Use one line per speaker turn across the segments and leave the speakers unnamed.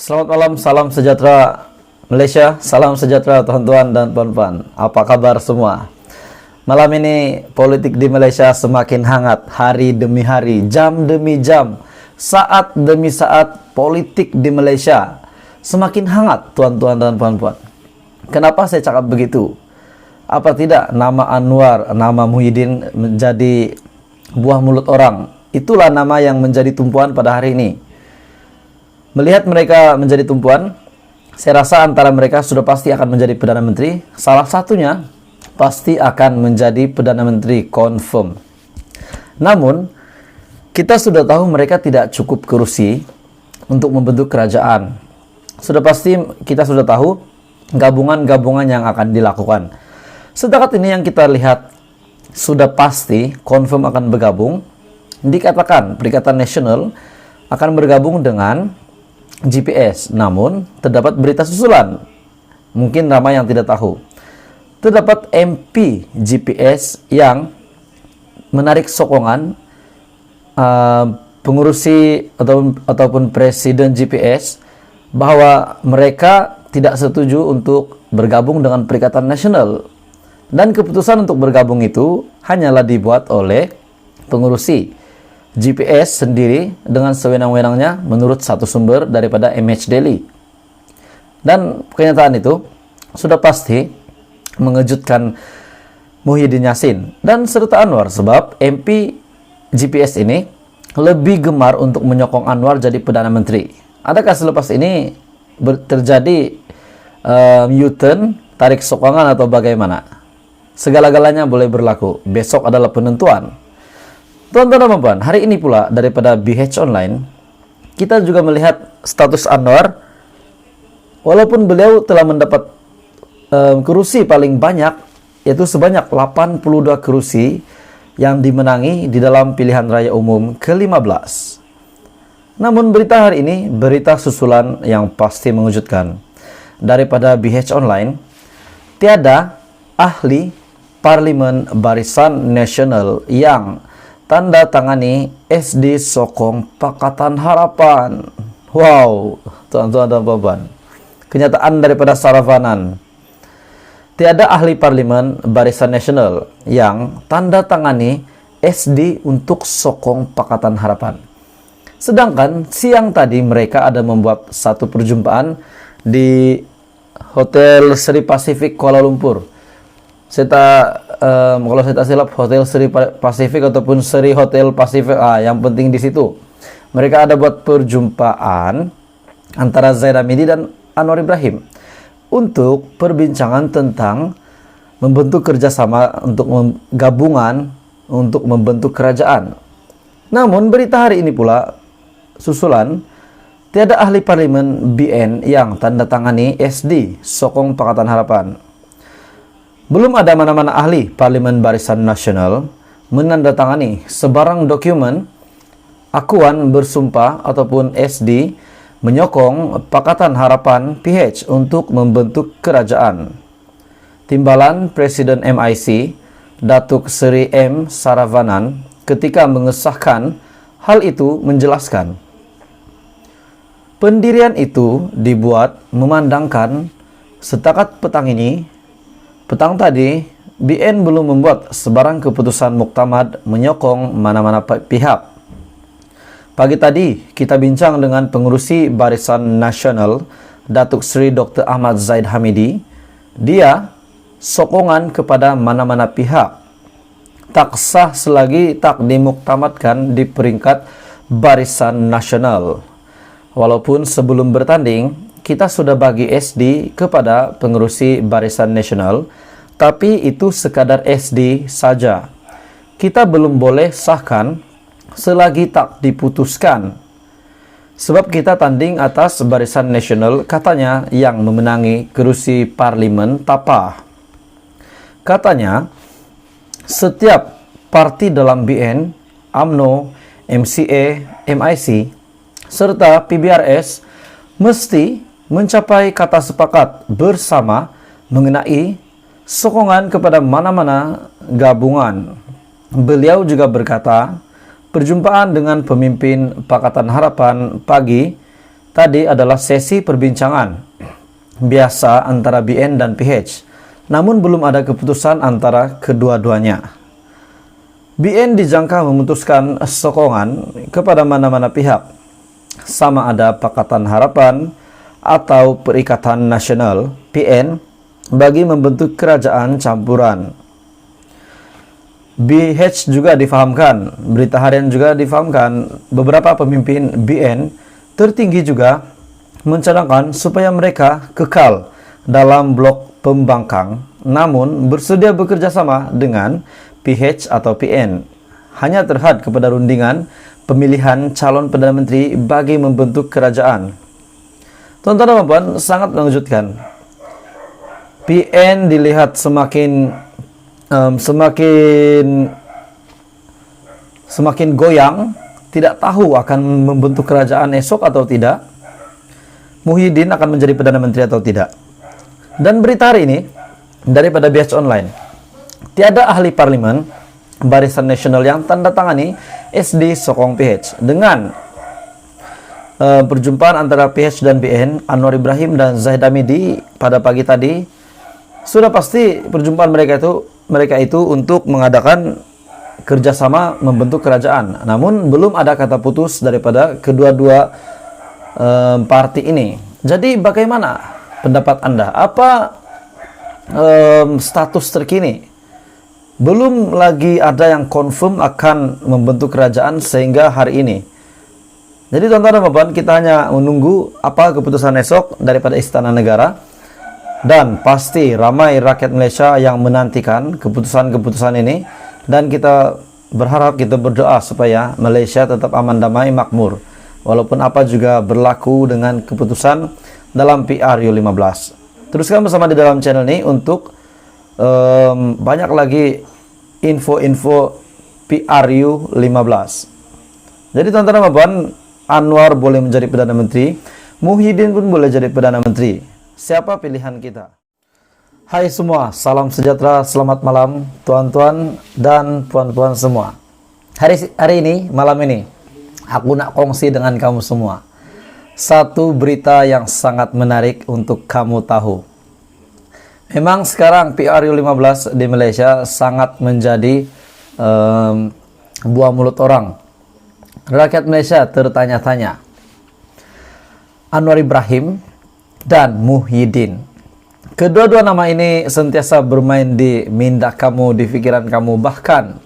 Selamat malam, salam sejahtera Malaysia, salam sejahtera tuan-tuan dan puan-puan. Apa kabar semua? Malam ini politik di Malaysia semakin hangat, hari demi hari, jam demi jam, saat demi saat. Politik di Malaysia semakin hangat, tuan-tuan dan puan-puan. Kenapa saya cakap begitu? Apa tidak nama Anwar, nama Muhyiddin menjadi buah mulut orang? Itulah nama yang menjadi tumpuan pada hari ini. Melihat mereka menjadi tumpuan, saya rasa antara mereka sudah pasti akan menjadi Perdana Menteri. Salah satunya pasti akan menjadi Perdana Menteri, confirm. Namun, kita sudah tahu mereka tidak cukup kursi untuk membentuk kerajaan. Sudah pasti kita sudah tahu gabungan-gabungan yang akan dilakukan. Setakat ini yang kita lihat sudah pasti confirm akan bergabung. Dikatakan Perikatan Nasional akan bergabung dengan GPS. Namun terdapat berita susulan, mungkin ramai yang tidak tahu. Terdapat MP GPS yang menarik sokongan pengurusi ataupun presiden GPS bahwa mereka tidak setuju untuk bergabung dengan Perikatan Nasional, dan keputusan untuk bergabung itu hanyalah dibuat oleh pengurusi GPS sendiri dengan sewenang-wenangnya menurut satu sumber daripada MH Daily. Dan kenyataan itu sudah pasti mengejutkan Muhyiddin Yassin dan serta Anwar, sebab MP GPS ini lebih gemar untuk menyokong Anwar jadi Perdana Menteri. Adakah selepas ini terjadi U-turn, tarik sokongan atau bagaimana? Segala-galanya boleh berlaku. Besok adalah penentuan. Tuan-tuan dan puan, hari ini pula daripada BH Online, kita juga melihat status Anwar. Walaupun beliau telah mendapat kursi paling banyak, yaitu sebanyak 82 kursi yang dimenangi di dalam pilihan raya umum ke-15. Namun berita hari ini, berita susulan yang pasti mengejutkan. Daripada BH Online, tiada ahli Parlimen Barisan Nasional yang tanda tangani SD sokong Pakatan Harapan. Wow, tuan-tuan dan puan-puan. Kenyataan daripada Saravanan. Tiada ahli Parlimen Barisan Nasional yang tanda tangani SD untuk sokong Pakatan Harapan. Sedangkan siang tadi mereka ada membuat satu perjumpaan di Hotel Seri Pacific Kuala Lumpur. Kalau saya tak silap Hotel Seri Pacific ataupun Seri Hotel Pacific, yang penting di situ. Mereka ada buat perjumpaan antara Zaid Hamidi dan Anwar Ibrahim untuk perbincangan tentang membentuk kerjasama untuk gabungan untuk membentuk kerajaan. Namun berita hari ini pula susulan, tiada ahli parlimen BN yang tanda tangani SD sokong Pakatan Harapan. Belum ada mana-mana ahli Parlimen Barisan Nasional menandatangani sebarang dokumen akuan bersumpah ataupun SD menyokong Pakatan Harapan PH untuk membentuk kerajaan. Timbalan Presiden MIC, Datuk Seri M. Saravanan, ketika mengesahkan hal itu menjelaskan, pendirian itu dibuat memandangkan setakat petang tadi, BN belum membuat sebarang keputusan muktamad menyokong mana-mana pihak. Pagi tadi, kita bincang dengan pengurusi Barisan Nasional, Datuk Seri Dr. Ahmad Zaid Hamidi. Dia sokongan kepada mana-mana pihak tak sah selagi tak dimuktamadkan di peringkat Barisan Nasional. Walaupun sebelum bertanding, kita sudah bagi SD kepada pengurusi Barisan Nasional, tapi itu sekadar SD saja. Kita belum boleh sahkan selagi tak diputuskan. Sebab kita tanding atas Barisan Nasional, katanya, yang memenangi kerusi Parlimen Tapah. Katanya, setiap parti dalam BN, UMNO, MCA, MIC, serta PBRS mesti mencapai kata sepakat bersama mengenai sokongan kepada mana-mana gabungan. Beliau juga berkata, perjumpaan dengan pemimpin Pakatan Harapan pagi tadi adalah sesi perbincangan biasa antara BN dan PH. Namun belum ada keputusan antara kedua-duanya. BN dijangka memutuskan sokongan kepada mana-mana pihak, sama ada Pakatan Harapan atau Perikatan Nasional (PN) bagi membentuk kerajaan campuran. BH juga difahamkan, Berita Harian juga difahamkan, beberapa pemimpin BN tertinggi juga mencanangkan supaya mereka kekal dalam blok pembangkang, namun bersedia bekerja sama dengan PH atau PN, hanya terhad kepada rundingan pemilihan calon Perdana Menteri bagi membentuk kerajaan. Tuan-tuan dan puan, sangat mengejutkan. PN dilihat semakin goyang, tidak tahu akan membentuk kerajaan esok atau tidak. Muhyiddin akan menjadi Perdana Menteri atau tidak. Dan berita hari ini daripada BH Online, tiada ahli parlimen Barisan Nasional yang tanda tangani SD sokong PH. Dengan perjumpaan antara PH dan BN, Anwar Ibrahim dan Zahid Hamidi pada pagi tadi, sudah pasti perjumpaan mereka itu untuk mengadakan kerjasama membentuk kerajaan. Namun belum ada kata putus daripada kedua-dua parti ini. Jadi bagaimana pendapat Anda? Apa status terkini? Belum lagi ada yang confirm akan membentuk kerajaan sehingga hari ini. Jadi tuan-tuan dan puan, kita hanya menunggu apa keputusan esok daripada Istana Negara. Dan pasti ramai rakyat Malaysia yang menantikan keputusan-keputusan ini. Dan kita berharap, kita berdoa supaya Malaysia tetap aman, damai, makmur. Walaupun apa juga berlaku dengan keputusan dalam PRU15. Teruskan bersama di dalam channel ini untuk banyak lagi info-info PRU15. Jadi tuan-tuan dan puan, Anwar boleh menjadi Perdana Menteri, Muhyiddin pun boleh jadi Perdana Menteri. Siapa pilihan kita? Hai semua, salam sejahtera, selamat malam tuan-tuan dan puan-puan semua. Hari ini, malam ini, aku nak kongsi dengan kamu semua satu berita yang sangat menarik untuk kamu tahu. Memang sekarang PRU15 di Malaysia sangat menjadi buah mulut orang. Rakyat Malaysia tertanya-tanya, Anwar Ibrahim dan Muhyiddin. Kedua-dua nama ini sentiasa bermain di minda kamu, di pikiran kamu, bahkan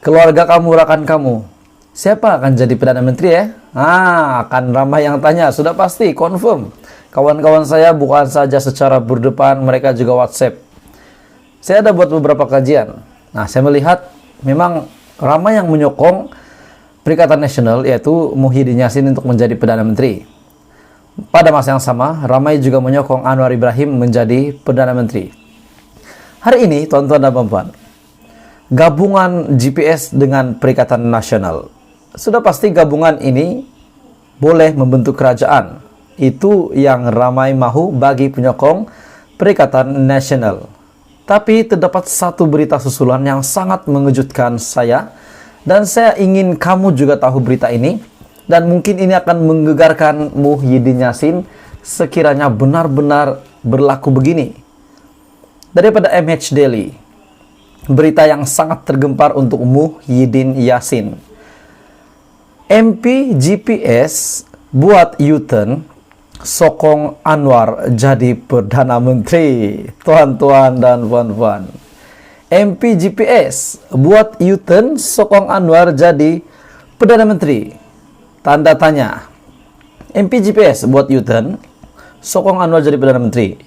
keluarga kamu, rakan kamu. Siapa akan jadi Perdana Menteri ya? Akan ramai yang tanya, sudah pasti, confirm. Kawan-kawan saya bukan saja secara berdepan, mereka juga WhatsApp. Saya ada buat beberapa kajian. Nah, saya melihat memang ramai yang menyokong Perikatan Nasional, yaitu Muhyiddin Yassin untuk menjadi Perdana Menteri. Pada masa yang sama, ramai juga menyokong Anwar Ibrahim menjadi Perdana Menteri. Hari ini, tuan-tuan dan puan, gabungan GPS dengan Perikatan Nasional. Sudah pasti gabungan ini boleh membentuk kerajaan. Itu yang ramai mahu bagi penyokong Perikatan Nasional. Tapi terdapat satu berita susulan yang sangat mengejutkan saya, dan saya ingin kamu juga tahu berita ini, dan mungkin ini akan menggegarkan Muhyiddin Yassin sekiranya benar-benar berlaku begini. Daripada MH Daily, berita yang sangat tergempar untuk Muhyiddin Yassin. MP GPS buat U-turn, sokong Anwar jadi Perdana Menteri. Tuan-tuan dan puan-puan, MP GPS buat U-turn, sokong Anwar jadi Perdana Menteri. Tanda tanya. MP GPS buat U-turn, sokong Anwar jadi Perdana Menteri.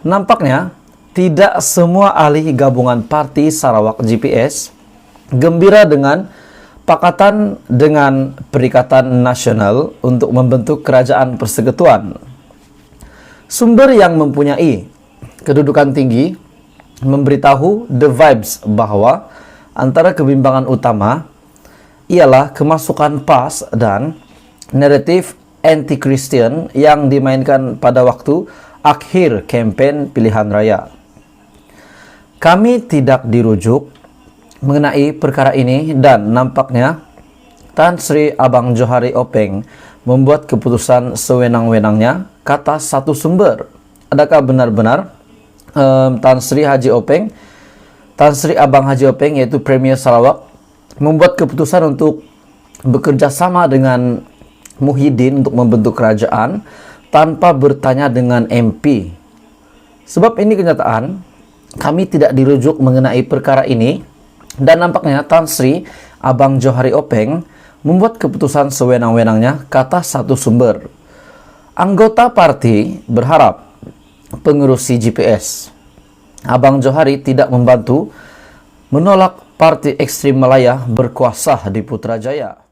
Nampaknya tidak semua ahli gabungan Parti Sarawak GPS gembira dengan pakatan dengan Perikatan Nasional untuk membentuk kerajaan persekutuan. Sumber yang mempunyai kedudukan tinggi memberitahu The Vibes bahwa antara kebimbangan utama ialah kemasukan PAS dan naratif anti-Christian yang dimainkan pada waktu akhir kempen pilihan raya. Kami tidak dirujuk mengenai perkara ini dan nampaknya Tan Sri Abang Johari Openg membuat keputusan sewenang-wenangnya, kata satu sumber. Adakah benar-benar Tan Sri Abang Haji Openg, yaitu Premier Sarawak, membuat keputusan untuk bekerja sama dengan Muhyiddin untuk membentuk kerajaan tanpa bertanya dengan MP? Sebab ini kenyataan, kami tidak dirujuk mengenai perkara ini, dan nampaknya Tan Sri Abang Johari Openg membuat keputusan sewenang-wenangnya, kata satu sumber. Anggota parti berharap pengerusi GPS Abang Johari tidak membantu menolak parti ekstrim Malaya berkuasa di Putrajaya.